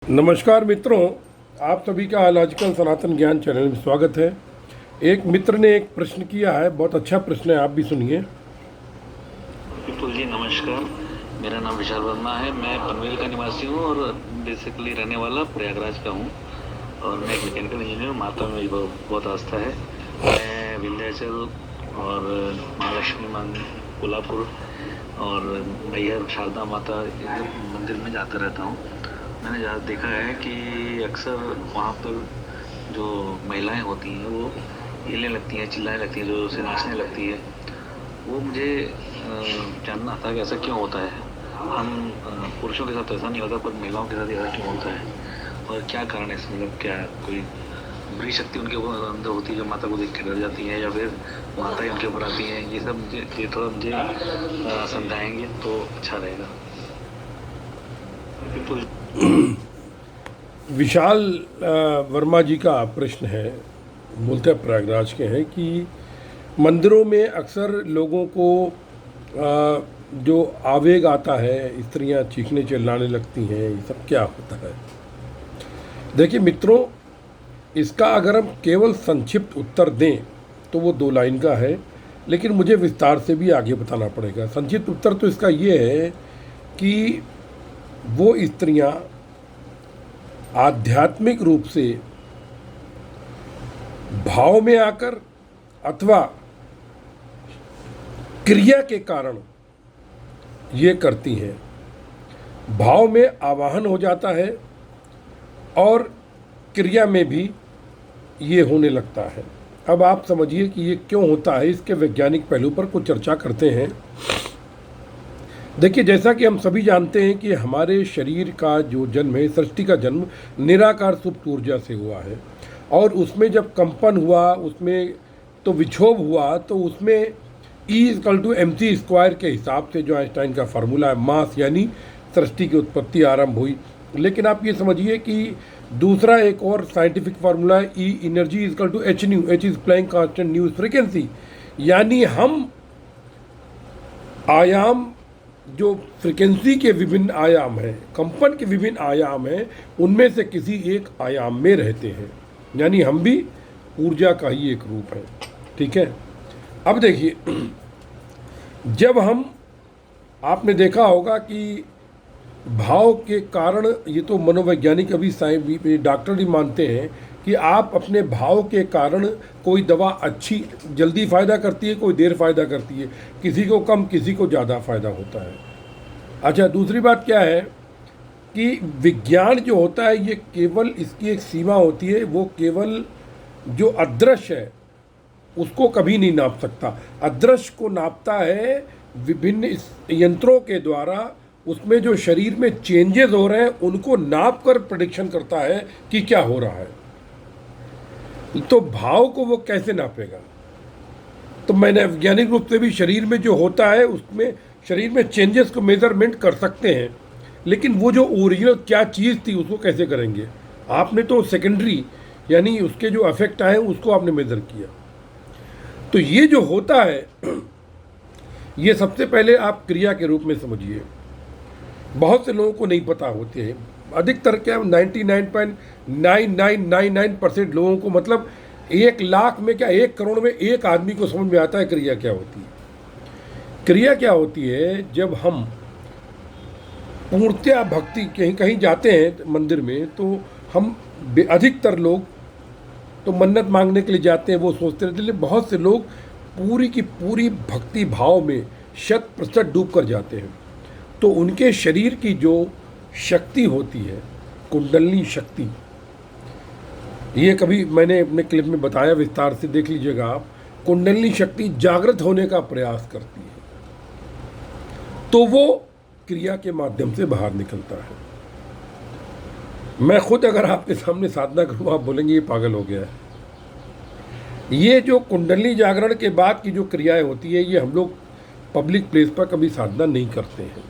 नमस्कार मित्रों, आप सभी का अलॉजिकल सनातन ज्ञान चैनल में स्वागत है। एक मित्र ने एक प्रश्न किया है, बहुत अच्छा प्रश्न है, आप भी सुनिए। विपुल जी नमस्कार। मेरा नाम विशाल वर्मा है। मैं पनवेल का निवासी हूँ और बेसिकली रहने वाला प्रयागराज का हूँ और मैं एक मैकेनिकल इंजीनियर हूँ। माता में मुझे बहुत आस्था है। मैं विंध्याचल और महालक्ष्मी कोल्हापुर और मैहर शारदा माता मंदिर में जाता रहता हूँ। मैंने देखा है कि अक्सर वहाँ पर जो महिलाएं होती हैं वो हिलने लगती हैं, चिल्लाने लगती हैं, जो से नाचने लगती है। वो मुझे जानना था कि ऐसा क्यों होता है। हम पुरुषों के साथ ऐसा नहीं होता पर महिलाओं के साथ ऐसा क्यों होता है और क्या कारण है इसमें। मतलब क्या कोई बुरी शक्ति उनके अंदर होती है जो माता को देख के डर जाती है या फिर माता ही उनके ऊपर आती है। ये सब मुझे थोड़ा समझाएंगे तो अच्छा रहेगा। बिल्कुल। विशाल वर्मा जी का प्रश्न है, मूलतः प्रयागराज के हैं कि मंदिरों में अक्सर लोगों को जो आवेग आता है, स्त्रियां चीखने चिल्लाने लगती हैं, ये सब क्या होता है। देखिए मित्रों, इसका अगर हम केवल संक्षिप्त उत्तर दें तो वो 2 लाइन का है, लेकिन मुझे विस्तार से भी आगे बताना पड़ेगा। संक्षिप्त उत्तर तो इसका ये है कि वो स्त्रियां आध्यात्मिक रूप से भाव में आकर अथवा क्रिया के कारण ये करती हैं। भाव में आवाहन हो जाता है और क्रिया में भी ये होने लगता है। अब आप समझिए कि ये क्यों होता है, इसके वैज्ञानिक पहलू पर कुछ चर्चा करते हैं। देखिए, जैसा कि हम सभी जानते हैं कि हमारे शरीर का जो जन्म है, सृष्टि का जन्म निराकार सुप्त ऊर्जा से हुआ है और उसमें जब कंपन हुआ, उसमें तो विक्षोभ हुआ, तो उसमें E=mc² के हिसाब से जो आइंस्टाइन का फार्मूला है, मास यानी सृष्टि की उत्पत्ति आरंभ हुई। लेकिन आप ये समझिए कि दूसरा एक और साइंटिफिक फार्मूला है, E (energy)=hν, h is Planck constant, nu frequency. यानी हम आयाम, जो फ्रीक्वेंसी के विभिन्न आयाम हैं, कंपन के विभिन्न आयाम हैं, उनमें से किसी एक आयाम में रहते हैं। यानी हम भी ऊर्जा का ही एक रूप है। ठीक है। अब देखिए, जब हम, आपने देखा होगा कि भाव के कारण, ये तो मनोवैज्ञानिक अभी डॉक्टर भी मानते हैं कि आप अपने भाव के कारण कोई दवा अच्छी जल्दी फ़ायदा करती है, कोई देर फ़ायदा करती है, किसी को कम, किसी को ज़्यादा फ़ायदा होता है। अच्छा, दूसरी बात क्या है कि विज्ञान जो होता है ये केवल, इसकी एक सीमा होती है, वो केवल जो अदृश्य है उसको कभी नहीं नाप सकता। अदृश्य को नापता है विभिन्न यंत्रों के द्वारा। उसमें जो शरीर में चेंजेस हो रहे हैं उनको नाप कर प्रेडिक्शन करता है कि क्या हो रहा है। तो भाव को वो कैसे नापेगा। तो मैंने वैज्ञानिक रूप से भी शरीर में जो होता है उसमें, शरीर में चेंजेस को मेजरमेंट कर सकते हैं, लेकिन वो जो ओरिजिनल क्या चीज़ थी उसको कैसे करेंगे। आपने तो सेकेंडरी यानी उसके जो इफेक्ट आए उसको आपने मेजर किया। तो ये जो होता है ये सबसे पहले आप क्रिया के रूप में समझिए। बहुत से लोगों को नहीं पता होते हैं, अधिकतर क्या 99.9999% लोगों को, मतलब 1 लाख में क्या 1 करोड़ में 1 आदमी को समझ में आता है क्रिया क्या होती है। क्रिया क्या होती है, जब हम पूर्णतया भक्ति, कहीं कहीं जाते हैं मंदिर में तो हम, अधिकतर लोग तो मन्नत मांगने के लिए जाते हैं, वो सोचते रहते हैं। बहुत से लोग पूरी की पूरी भक्ति भाव में 100% डूब कर जाते हैं। तो उनके शरीर की जो शक्ति होती है, कुंडलिनी शक्ति, ये कभी मैंने अपने क्लिप में बताया, विस्तार से देख लीजिएगा आप। कुंडलिनी शक्ति जागृत होने का प्रयास करती है तो वो क्रिया के माध्यम से बाहर निकलता है। मैं खुद अगर आपके सामने साधना करूँ, आप बोलेंगे ये पागल हो गया है। ये जो कुंडलिनी जागरण के बाद की जो क्रियाएं होती है, ये हम लोग पब्लिक प्लेस पर कभी साधना नहीं करते हैं,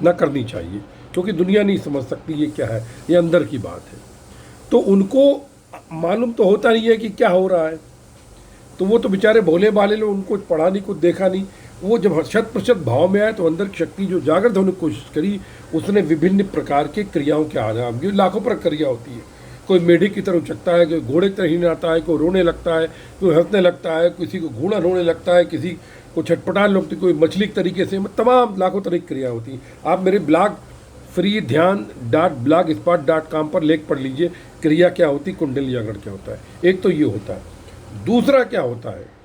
ना करनी चाहिए, क्योंकि दुनिया नहीं समझ सकती ये क्या है, ये अंदर की बात है। तो उनको मालूम तो होता नहीं है कि क्या हो रहा है, तो वो तो बेचारे भोले भाले लोग, उनको पढ़ा नहीं, कुछ देखा नहीं, वो जब 100% भाव में आया तो अंदर की शक्ति जो जागृत होने की कोशिश करी, उसने विभिन्न प्रकार के क्रियाओं के आयाम की, लाखों प्रक्रिया होती है। कोई मेढे की तरह उचकता है, कोई घोड़े की तरह हिलने आता है, कोई रोने लगता है, कोई हंसने लगता है, किसी को घूणन होने लगता है, किसी को छटपटाने लगती, कोई मछली के तरीके से, तमाम लाखों तरह की क्रिया होती है। आप मेरे ब्लॉग freedhyan.blogspot.com पर लेख पढ़ लीजिए, क्रिया क्या होती, कुंडली जागरण क्या होता है। एक तो ये होता है। दूसरा क्या होता है,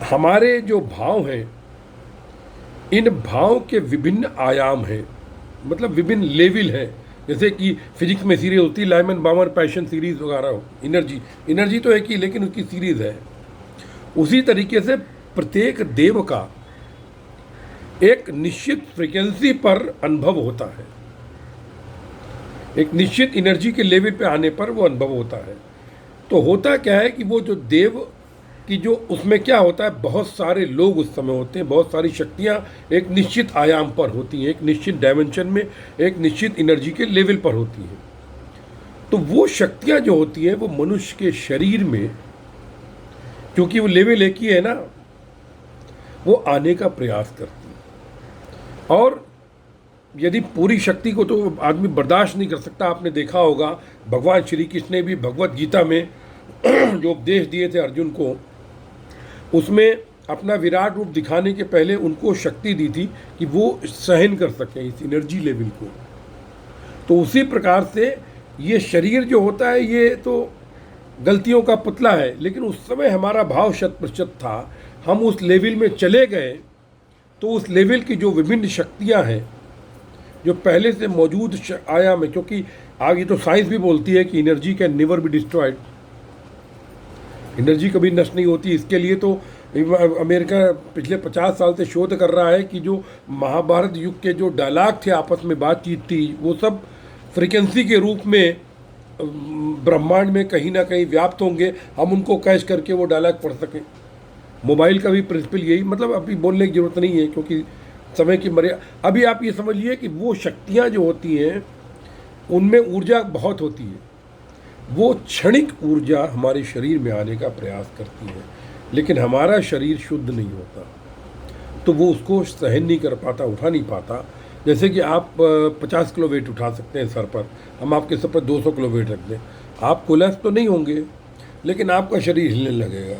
हमारे जो भाव हैं, इन भाव के विभिन्न आयाम हैं, मतलब विभिन्न लेवल हैं। जैसे कि फिजिक्स में सीरीज होती है, लाइमन बामर पैशन सीरीज वगैरह हो, एनर्जी तो एक ही, लेकिन उसकी सीरीज है। उसी तरीके से प्रत्येक देव का एक निश्चित फ्रीक्वेंसी पर अनुभव होता है, एक निश्चित एनर्जी के लेवल पे आने पर वो अनुभव होता है। तो होता क्या है कि वो जो देव कि जो उसमें क्या होता है, बहुत सारे लोग उस समय होते हैं, बहुत सारी शक्तियाँ एक निश्चित आयाम पर होती हैं, एक निश्चित डायमेंशन में, एक निश्चित एनर्जी के लेवल पर होती हैं। तो वो शक्तियाँ जो होती हैं वो मनुष्य के शरीर में, क्योंकि वो लेवल एक ही है ना, वो आने का प्रयास करती है। और यदि पूरी शक्ति को तो आदमी बर्दाश्त नहीं कर सकता। आपने देखा होगा भगवान श्री कृष्ण ने भी भगवत गीता में जो उपदेश दिए थे अर्जुन को, उसमें अपना विराट रूप दिखाने के पहले उनको शक्ति दी थी कि वो सहन कर सकें इस एनर्जी लेवल को। तो उसी प्रकार से ये शरीर जो होता है ये तो गलतियों का पुतला है, लेकिन उस समय हमारा भाव 100% था। हम उस लेवल में चले गए तो उस लेवल की जो विभिन्न शक्तियाँ हैं जो पहले से मौजूद आयाम है, क्योंकि आगे तो साइंस भी बोलती है कि energy can never be destroyed, energy कभी नष्ट नहीं होती। इसके लिए तो अमेरिका पिछले 50 साल से शोध कर रहा है कि जो महाभारत युग के जो डायलॉग थे, आपस में बातचीत थी, वो सब फ्रीक्वेंसी के रूप में ब्रह्मांड में कहीं ना कहीं व्याप्त होंगे, हम उनको कैच करके वो डायलॉग पढ़ सकें। मोबाइल का भी प्रिंसिपल यही, मतलब अभी बोलने की ज़रूरत नहीं है क्योंकि समय की मर्यादा। अभी आप ये समझिए कि वो शक्तियाँ जो होती हैं उनमें ऊर्जा बहुत होती है, वो क्षणिक ऊर्जा हमारे शरीर में आने का प्रयास करती है, लेकिन हमारा शरीर शुद्ध नहीं होता, तो वो उसको सहन नहीं कर पाता, उठा नहीं पाता। जैसे कि आप 50 किलो वेट उठा सकते हैं सर पर, हम आपके सर पर 200 किलो वेट रख दें, आप कोलैप्स तो नहीं होंगे, लेकिन आपका शरीर हिलने लगेगा,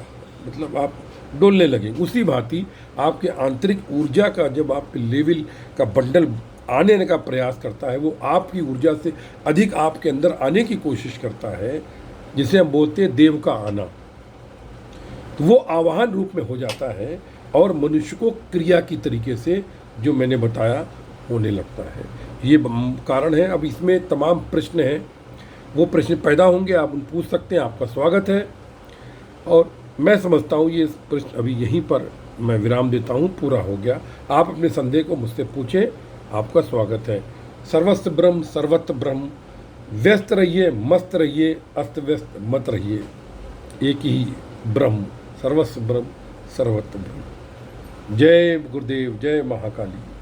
मतलब आप डोलने लगेंगे। उसी भांति आपके आंतरिक ऊर्जा का जब आप लेवल का बंडल आने का प्रयास करता है, वो आपकी ऊर्जा से अधिक आपके अंदर आने की कोशिश करता है, जिसे हम बोलते हैं देव का आना। तो वो आवाहन रूप में हो जाता है और मनुष्य को क्रिया की तरीके से जो मैंने बताया होने लगता है। ये कारण है। अब इसमें तमाम प्रश्न हैं, वो प्रश्न पैदा होंगे, आप उन पूछ सकते हैं, आपका स्वागत है। और मैं समझता हूँ ये प्रश्न अभी यहीं पर मैं विराम देता हूँ, पूरा हो गया। आप अपने संदेह को मुझसे पूछें, आपका स्वागत है। सर्वस्व ब्रह्म सर्वत्र ब्रह्म, व्यस्त रहिए मस्त रहिए, अस्त व्यस्त मत रहिए, एक ही ब्रह्म, सर्वस्व ब्रह्म सर्वत्र ब्रह्म। जय गुरुदेव, जय महाकाली।